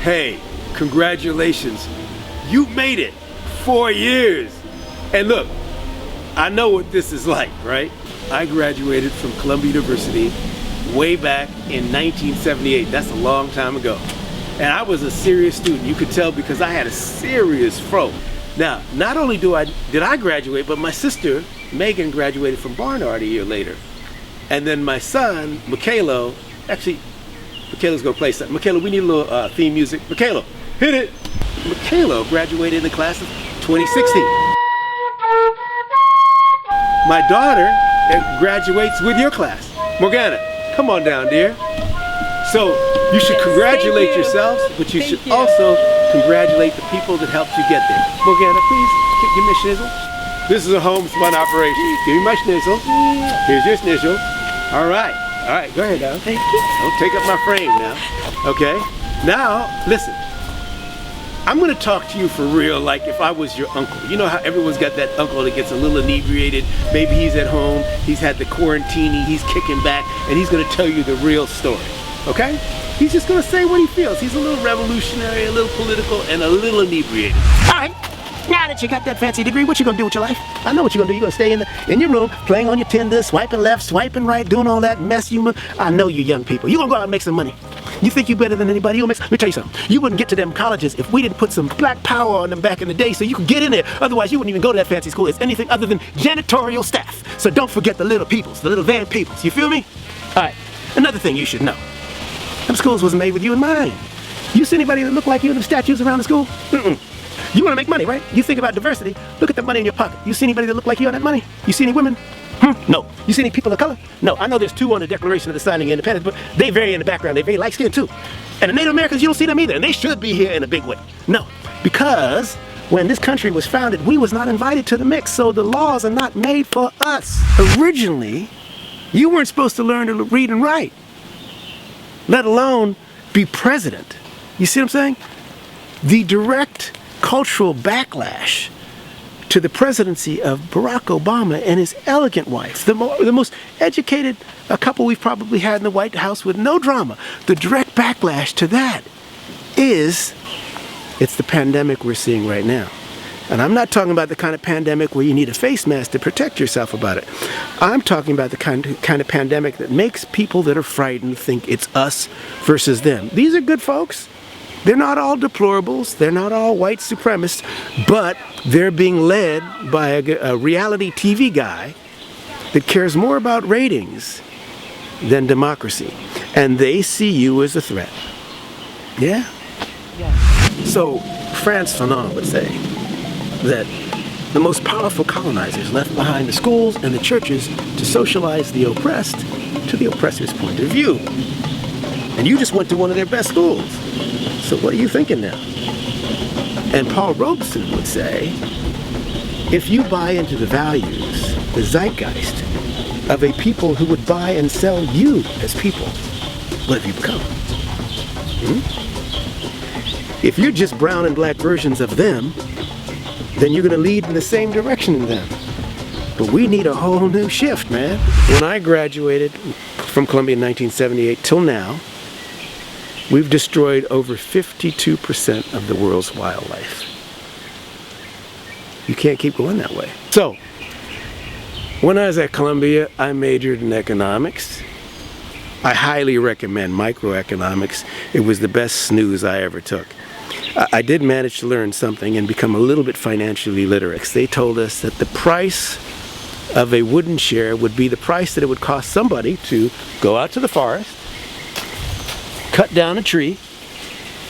Hey, congratulations. You made it. 4 years. And look, I know what this is like, right? I graduated from Columbia University way back in 1978. That's a long time ago. And I was a serious student. You could tell because I had a serious fro. Now, not only did I graduate, but my sister, Megan, graduated from Barnard a year later. And then my son, Michaelo, actually, Michaelo's gonna play something. Michaelo, we need a little theme music. Michaelo, hit it! Michaelo graduated in the class of 2016. My daughter graduates with your class. Morgana, come on down, dear. So you should congratulate yourselves, but you should also congratulate the people that helped you get there. Morgana, please give me a schnizzle. This is a homespun operation. Give me my schnizzle. Here's your schnizzle. All right, go ahead now. Thank you. Don't take up my frame now. Okay, now listen. I'm gonna talk to you for real like if I was your uncle. You know how everyone's got that uncle that gets a little inebriated, maybe he's at home, he's had the quarantini, he's kicking back, and he's gonna tell you the real story, okay? He's just gonna say what he feels. He's a little revolutionary, a little political, and a little inebriated. All right, now that you got that fancy degree, what you gonna do with your life? I know what you're gonna do. You're gonna stay in your room, playing on your Tinder, swiping left, swiping right, doing all that mess I know you young people. You're gonna go out and make some money. You think you're better than anybody? Let me tell you something. You wouldn't get to them colleges if we didn't put some black power on them back in the day so you could get in there. Otherwise, you wouldn't even go to that fancy school. It's anything other than janitorial staff. So don't forget the little peoples, the little van peoples. You feel me? All right, another thing you should know. Them schools was made with you in mind. You see anybody that look like you in the statues around the school? Mm-mm. You want to make money, right? You think about diversity. Look at the money in your pocket. You see anybody that look like you on that money? You see any women? No. You see any people of color? No. I know there's 2 on the Declaration of the Signing of Independence, but they vary in the background. They very light-skinned too. And the Native Americans, you don't see them either, and they should be here in a big way. No, because when this country was founded, we was not invited to the mix, so the laws are not made for us. Originally, you weren't supposed to learn to read and write, let alone be president. You see what I'm saying? The direct cultural backlash to the presidency of Barack Obama and his elegant wife, the most educated couple we've probably had in the White House with no drama. The direct backlash to that it's the pandemic we're seeing right now. And I'm not talking about the kind of pandemic where you need a face mask to protect yourself about it. I'm talking about the kind of pandemic that makes people that are frightened think it's us versus them. These are good folks. They're not all deplorables, they're not all white supremacists, but they're being led by a reality TV guy that cares more about ratings than democracy. And they see you as a threat. Yeah? Yeah. So, Frantz Fanon would say that the most powerful colonizers left behind the schools and the churches to socialize the oppressed to the oppressor's point of view. And you just went to one of their best schools. So what are you thinking now? And Paul Robeson would say, if you buy into the values, the zeitgeist of a people who would buy and sell you as people, what have you become? If you're just brown and black versions of them, then you're gonna lead in the same direction as them. But we need a whole new shift, man. When I graduated from Columbia in 1978 till now, we've destroyed over 52% of the world's wildlife. You can't keep going that way. So, when I was at Columbia, I majored in economics. I highly recommend microeconomics. It was the best snooze I ever took. I did manage to learn something and become a little bit financially literate. They told us that the price of a wooden chair would be the price that it would cost somebody to go out to the forest, cut down a tree,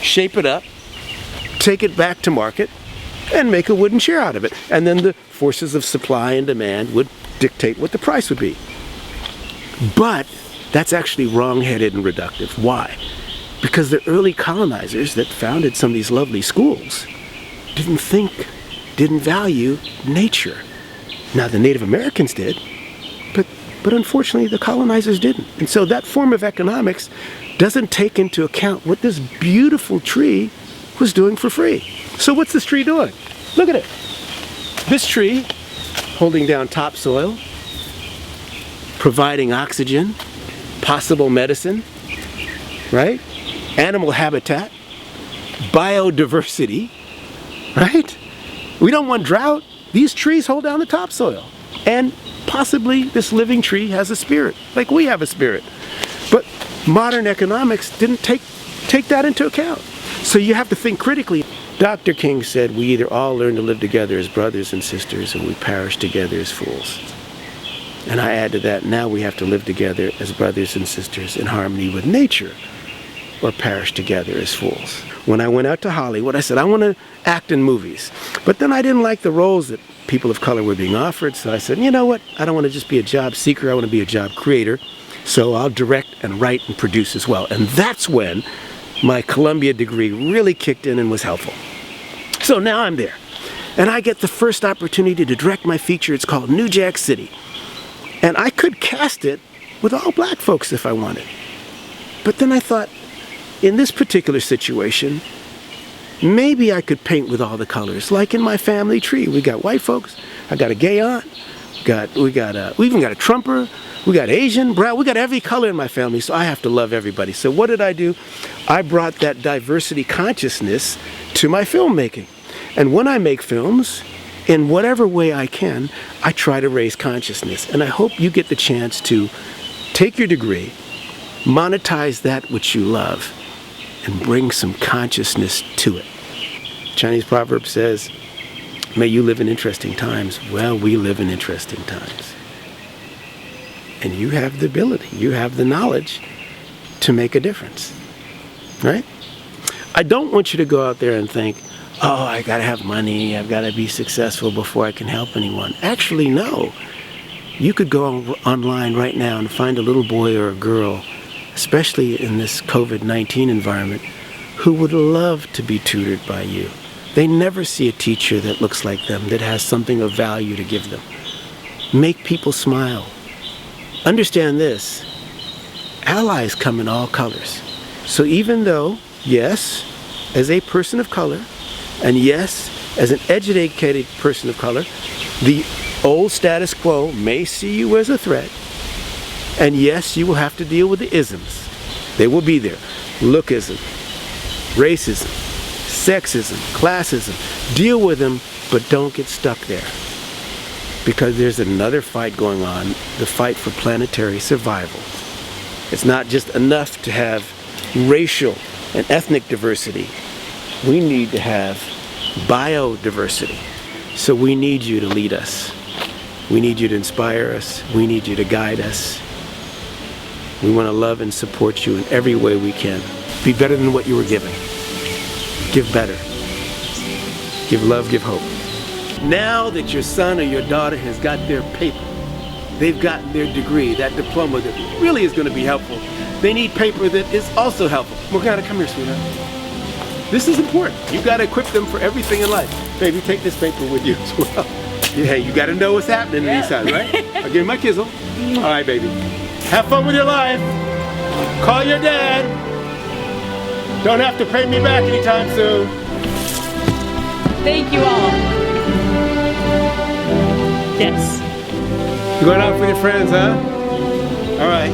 shape it up, take it back to market, and make a wooden chair out of it. And then the forces of supply and demand would dictate what the price would be. But that's actually wrong-headed and reductive. Why? Because the early colonizers that founded some of these lovely schools didn't value nature. Now the Native Americans did, but unfortunately the colonizers didn't. And so that form of economics doesn't take into account what this beautiful tree was doing for free. So what's this tree doing? Look at it. This tree, holding down topsoil, providing oxygen, possible medicine, right? Animal habitat, biodiversity, right? We don't want drought. These trees hold down the topsoil. And possibly this living tree has a spirit, like we have a spirit. But modern economics didn't take that into account. So you have to think critically. Dr. King said we either all learn to live together as brothers and sisters, or we perish together as fools. And I add to that, now we have to live together as brothers and sisters in harmony with nature, or perish together as fools. When I went out to Hollywood, I said, I want to act in movies. But then I didn't like the roles that people of color were being offered, so I said, you know what? I don't want to just be a job seeker, I want to be a job creator. So I'll direct and write and produce as well. And that's when my Columbia degree really kicked in and was helpful. So now I'm there. And I get the first opportunity to direct my feature. It's called New Jack City. And I could cast it with all black folks if I wanted. But then I thought, in this particular situation, maybe I could paint with all the colors. Like in my family tree, we got white folks, I got a gay aunt, we even got a Trumper, we got Asian, brown, we got every color in my family, so I have to love everybody. So what did I do? I brought that diversity consciousness to my filmmaking. And when I make films, in whatever way I can, I try to raise consciousness. And I hope you get the chance to take your degree, monetize that which you love, and bring some consciousness to it. Chinese proverb says, may you live in interesting times. Well, we live in interesting times. And you have the ability, you have the knowledge to make a difference, right? I don't want you to go out there and think, oh, I gotta have money, I've gotta be successful before I can help anyone. Actually, no. You could go online right now and find a little boy or a girl, especially in this COVID-19 environment, who would love to be tutored by you. They never see a teacher that looks like them, that has something of value to give them. Make people smile. Understand this, allies come in all colors. So even though, yes, as a person of color, and yes, as an educated person of color, the old status quo may see you as a threat, and yes, you will have to deal with the isms. They will be there. Lookism, racism, sexism, classism. Deal with them, but don't get stuck there. Because there's another fight going on, the fight for planetary survival. It's not just enough to have racial and ethnic diversity. We need to have biodiversity. So we need you to lead us. We need you to inspire us. We need you to guide us. We want to love and support you in every way we can. Be better than what you were given. Give better. Give love, give hope. Now that your son or your daughter has got their paper, they've gotten their degree, that diploma that really is going to be helpful, they need paper that is also helpful. Morgana, come here, sweetheart. This is important. You've got to equip them for everything in life. Baby, take this paper with you as well. Hey, you got to know what's happening in these times, right? I'll give you my kizzle. All right, baby. Have fun with your life. Call your dad. Don't have to pay me back anytime soon. Thank you all. Yes. You going out with your friends, huh? All right.